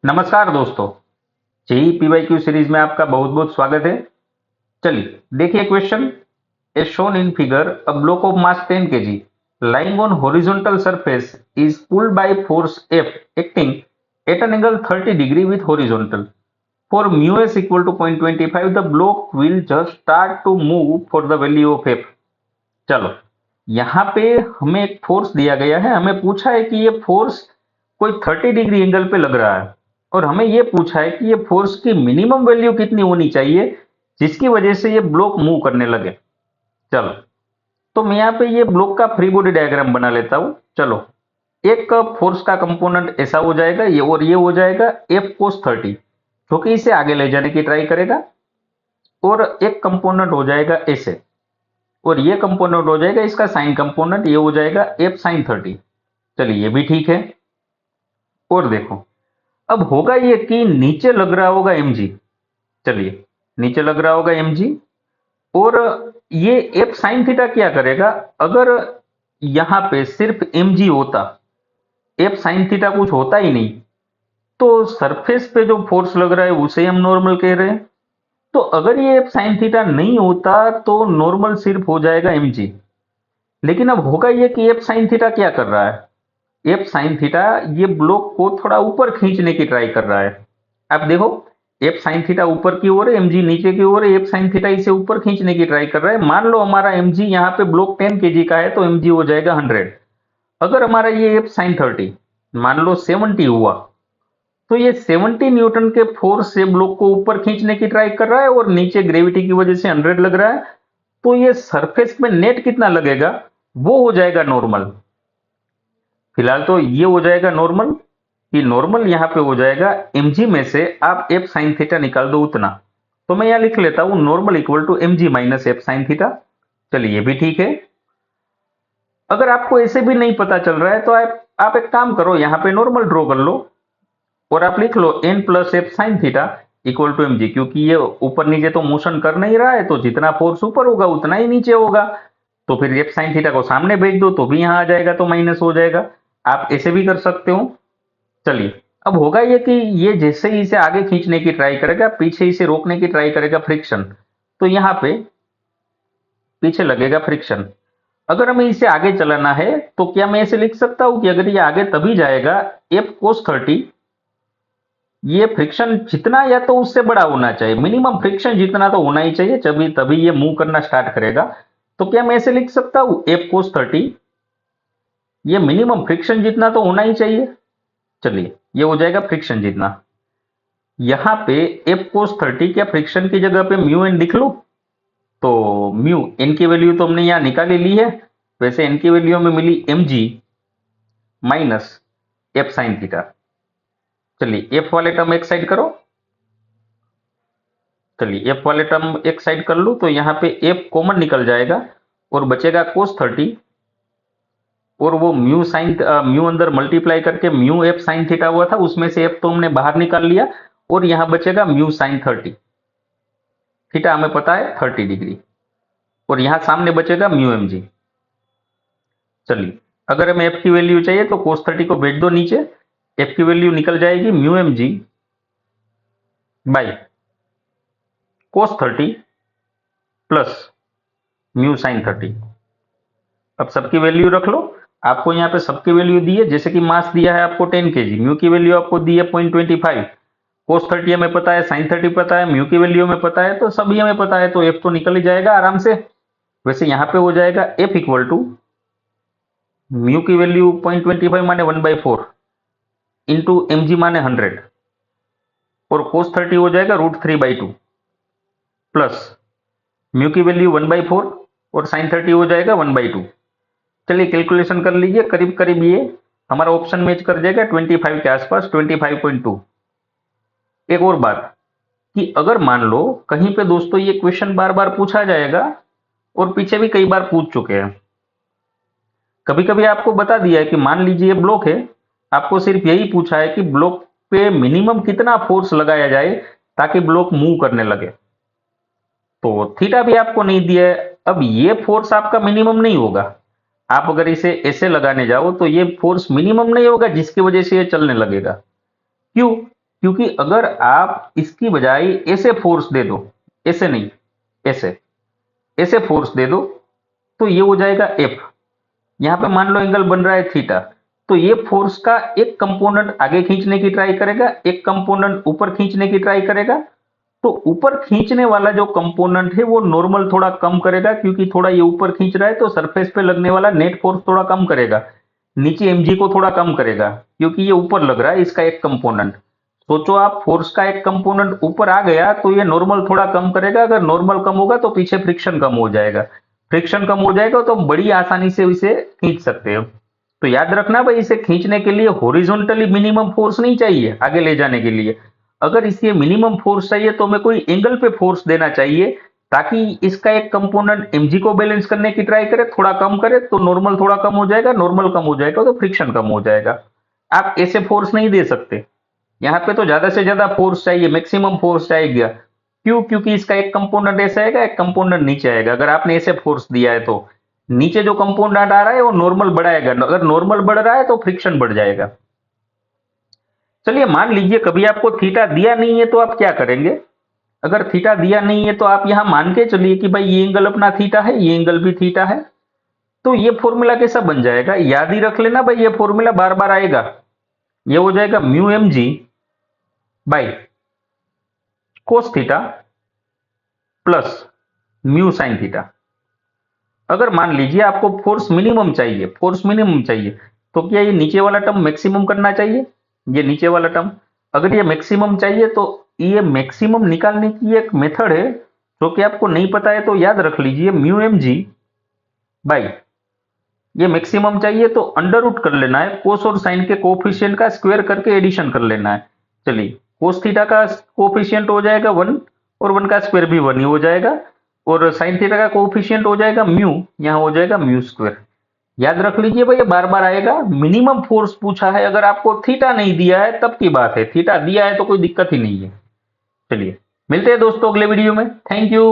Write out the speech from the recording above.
नमस्कार दोस्तों। JEE PYQ series में आपका बहुत बहुत स्वागत है। चलिए देखिए question. A shown in figure a block of mass 10 kg lying on horizontal surface is pulled by force F acting at an angle 30 degree with horizontal. For mu s equal to 0.25 the block will just start to move for the value of F. चलो यहाँ पे हमें एक force दिया गया है, हमें पूछा है कि ये फोर्स कोई 30 डिग्री एंगल पे लग रहा है और हमें ये पूछा है कि ये फोर्स की मिनिमम वैल्यू कितनी होनी चाहिए जिसकी वजह से ये ब्लॉक मूव करने लगे। चलो तो मैं यहाँ पे ये ब्लॉक का फ्री बॉडी डायग्राम बना लेता हूँ। चलो एक फोर्स का कंपोनेंट ऐसा हो जाएगा ये, और ये हो जाएगा एफ कोस 30 जो कि इसे आगे ले जाने की ट्राई करेगा, और एक कंपोनेंट हो जाएगा ऐसे, और ये कंपोनेंट हो जाएगा इसका साइन कंपोनेंट, ये हो जाएगा एफ साइन 30। चलिए ये भी ठीक है। और देखो अब होगा ये कि नीचे लग रहा होगा mg। चलिए नीचे लग रहा होगा mg, और ये एफ साइन थीटा क्या करेगा, अगर यहां पे सिर्फ mg होता, एफ साइन थीटा कुछ होता ही नहीं, तो सरफेस पे जो फोर्स लग रहा है उसे हम नॉर्मल कह रहे हैं। तो अगर ये एफ साइन थीटा नहीं होता तो नॉर्मल सिर्फ हो जाएगा mg। लेकिन अब होगा ये कि एफ साइन थीटा क्या कर रहा है, एफ साइन थीटा ये ब्लॉक को थोड़ा ऊपर खींचने की ट्राई कर रहा है। आप देखो एफ साइन थीटा ऊपर की ओर है, mg नीचे की ओर है, एफ साइन थीटा इसे ऊपर खींचने की ट्राई कर रहा है। मान लो हमारा mg यहाँ पे ब्लॉक 10 kg का है तो mg हो जाएगा 100। अगर हमारा ये एफ साइन 30 मान लो 70 हुआ तो ये 70 न्यूटन के फोर्स से ब्लॉक को ऊपर खींचने की ट्राई कर रहा है, और नीचे ग्रेविटी की वजह से 100 लग रहा है। तो ये सरफेस में नेट कितना लगेगा वो हो जाएगा नॉर्मल। फिलहाल तो ये हो जाएगा नॉर्मल, कि नॉर्मल यहाँ पे हो जाएगा mg में से आप एफ साइन थीटा निकाल दो उतना। तो मैं यहाँ लिख लेता हूं normal equal to mg minus F sine theta. चलिए ये भी ठीक है। अगर आपको ऐसे भी नहीं पता चल रहा है तो आप एक काम करो, यहाँ पे नॉर्मल ड्रॉ कर लो और आप लिख लो n plus F sine theta equal to mg, क्योंकि ये ऊपर नीचे तो मोशन कर नहीं रहा है, तो जितना फोर्स ऊपर होगा उतना ही नीचे होगा। तो फिर एफ साइन थीटा को सामने भेज दो तो भी यहाँ आ जाएगा, तो माइनस हो जाएगा। आप ऐसे भी कर सकते हो। चलिए अब होगा ये कि ये जैसे ही इसे आगे खींचने की ट्राई करेगा, पीछे इसे रोकने की ट्राई करेगा फ्रिक्शन, तो यहाँ पे पीछे लगेगा फ्रिक्शन। अगर हमें इसे आगे चलाना है तो क्या मैं ऐसे लिख सकता हूं कि अगर ये आगे तभी जाएगा एफ कोस 30, ये फ्रिक्शन जितना या तो उससे बड़ा होना चाहिए, मिनिमम फ्रिक्शन जितना तो होना ही चाहिए, तभी तभी ये मूव करना स्टार्ट करेगा। तो क्या मैं ऐसे लिख सकता हूं एफ कोस 30, ये मिनिमम फ्रिक्शन जितना तो होना ही चाहिए। चलिए ये हो जाएगा फ्रिक्शन जितना। यहां पे एफ कोस 30 क्या फ्रिक्शन की जगह पे म्यू एन लिख लो, तो म्यू एन की वैल्यू तो हमने यहां निकाल ही ली है, वैसे एन की वैल्यू में मिली mg minus F sine theta. चलिए एफ वाले टर्म एक साइड करो। चलिए एफ वाले टर्म एक साइड कर लो, तो यहाँ पे एफ कॉमन निकल जाएगा और बचेगा कोस 30, और वो म्यू साइन म्यू अंदर मल्टीप्लाई करके म्यू एफ साइन थीटा हुआ था, उसमें से एफ तो हमने बाहर निकाल लिया, और यहां बचेगा म्यू साइन 30। थीटा हमें पता है 30 डिग्री, और यहां सामने बचेगा म्यू mg। चलिए अगर हमें एफ की वैल्यू चाहिए तो कोस 30 को भेज दो नीचे, एफ की वैल्यू निकल जाएगी mu mg by cos 30 plus mu sign 30। अब सबकी वैल्यू रख लो। आपको यहाँ पे सबकी वैल्यू दी है, जैसे कि मास दिया है आपको 10 kg, म्यू की वैल्यू आपको दी है 0.25, कोस 30 हमें पता है, साइन 30 पता है, म्यू की वैल्यू हमें पता है, तो सभी हमें पता है, तो एफ तो निकल ही जाएगा आराम से। वैसे यहाँ पे हो जाएगा एफ इक्वल टू म्यू की वैल्यू 0.25 माने 1/4 इंटू mg माने 100, और कोस 30 हो जाएगा √3/2 प्लस म्यू की वैल्यू 1/4 और साइन 30 हो जाएगा 1/2। चलिए कैलकुलेशन कर लीजिए, करीब करीब ये हमारा ऑप्शन मैच कर जाएगा 25 के आसपास, 25.2। एक और बात कि अगर मान लो कहीं पे दोस्तों ये क्वेश्चन बार बार पूछा जाएगा, और पीछे भी कई बार पूछ चुके हैं, कभी कभी आपको बता दिया है कि मान लीजिए ब्लॉक है, आपको सिर्फ यही पूछा है कि ब्लॉक पे मिनिमम कितना फोर्स लगाया जाए ताकि ब्लॉक मूव करने लगे, तो थीटा भी आपको नहीं दिया है। अब ये फोर्स आपका मिनिमम नहीं होगा, आप अगर इसे ऐसे लगाने जाओ तो ये फोर्स मिनिमम नहीं होगा जिसकी वजह से ये चलने लगेगा। क्यों? क्योंकि अगर आप इसकी बजाय ऐसे फोर्स दे दो, ऐसे नहीं, ऐसे ऐसे फोर्स दे दो, तो ये हो जाएगा एफ। यहाँ पे मान लो एंगल बन रहा है थीटा, तो ये फोर्स का एक कंपोनेंट आगे खींचने की ट्राई करेगा, एक कंपोनेंट ऊपर खींचने की ट्राई करेगा। तो ऊपर खींचने वाला जो कंपोनेंट है वो नॉर्मल थोड़ा कम करेगा, क्योंकि थोड़ा ये ऊपर खींच रहा है तो सरफेस पे लगने वाला नेट फोर्स थोड़ा कम करेगा। नीचे एमजी को थोड़ा कम करेगा, क्योंकि ये ऊपर लग रहा है इसका एक कंपोनेंट। सोचो आप, फोर्स का एक कंपोनेंट ऊपर आ गया तो ये नॉर्मल थोड़ा कम करेगा, अगर नॉर्मल कम होगा तो पीछे फ्रिक्शन कम हो जाएगा, फ्रिक्शन कम हो जाएगा तो बड़ी आसानी से इसे खींच सकते हो। तो याद रखना भाई, इसे खींचने के लिए हॉरिजॉन्टली मिनिमम फोर्स नहीं चाहिए आगे ले जाने के लिए। अगर इसे मिनिमम फोर्स चाहिए तो हमें कोई एंगल पे फोर्स देना चाहिए, ताकि इसका एक कंपोनेंट एमजी को बैलेंस करने की ट्राई करे, थोड़ा कम करे तो नॉर्मल थोड़ा कम हो जाएगा, नॉर्मल कम हो जाएगा तो फ्रिक्शन कम हो जाएगा। आप ऐसे फोर्स नहीं दे सकते, यहाँ पे तो ज्यादा से ज्यादा फोर्स चाहिए, मैक्सिमम फोर्स चाहिए। क्यों? क्योंकि इसका एक कंपोनेंट ऐसा आएगा, एक कंपोनेंट नीचे आएगा। अगर आपने ऐसे फोर्स दिया है तो नीचे जो कंपोनेंट आ रहा है वो नॉर्मल बढ़ाएगा, अगर नॉर्मल बढ़ रहा है तो फ्रिक्शन बढ़ जाएगा। चलिए मान लीजिए कभी आपको थीटा दिया नहीं है तो आप क्या करेंगे? अगर थीटा दिया नहीं है तो आप यहां मान के चलिए कि भाई ये एंगल अपना थीटा है, ये एंगल भी थीटा है। तो ये फॉर्मूला कैसा बन जाएगा? याद ही रख लेना भाई, ये फॉर्मूला बार बार आएगा। ये हो जाएगा mu M G by cos theta plus mu sine theta. अगर मान लीजिए आपको फोर्स मिनिमम चाहिए, फोर्स मिनिमम चाहिए, तो क्या ये नीचे वाला टर्म मैक्सिमम करना चाहिए? ये नीचे वाला टर्म, अगर ये मैक्सिमम चाहिए तो ये मैक्सिमम निकालने की एक मेथड है जो कि आपको नहीं पता है तो याद रख लीजिए, म्यू एम जी बाई, ये मैक्सिमम चाहिए तो अंडर रूट कर लेना है, कोस और साइन के कोफिशिएंट का स्क्वायर करके एडिशन कर लेना है। चलिए, कोस थीटा का कोफिशिएंट हो जाएगा 1 और 1 का स्क्वायर भी 1 ही हो जाएगा, और साइन थीटा का कोफिशिएंट हो जाएगा म्यू, यहाँ हो जाएगा म्यू स्क्वायर। याद रख लीजिए भाई, ये बार बार आएगा। मिनिमम फोर्स पूछा है, अगर आपको थीटा नहीं दिया है तब की बात है, थीटा दिया है तो कोई दिक्कत ही नहीं है। चलिए मिलते हैं दोस्तों अगले वीडियो में, थैंक यू।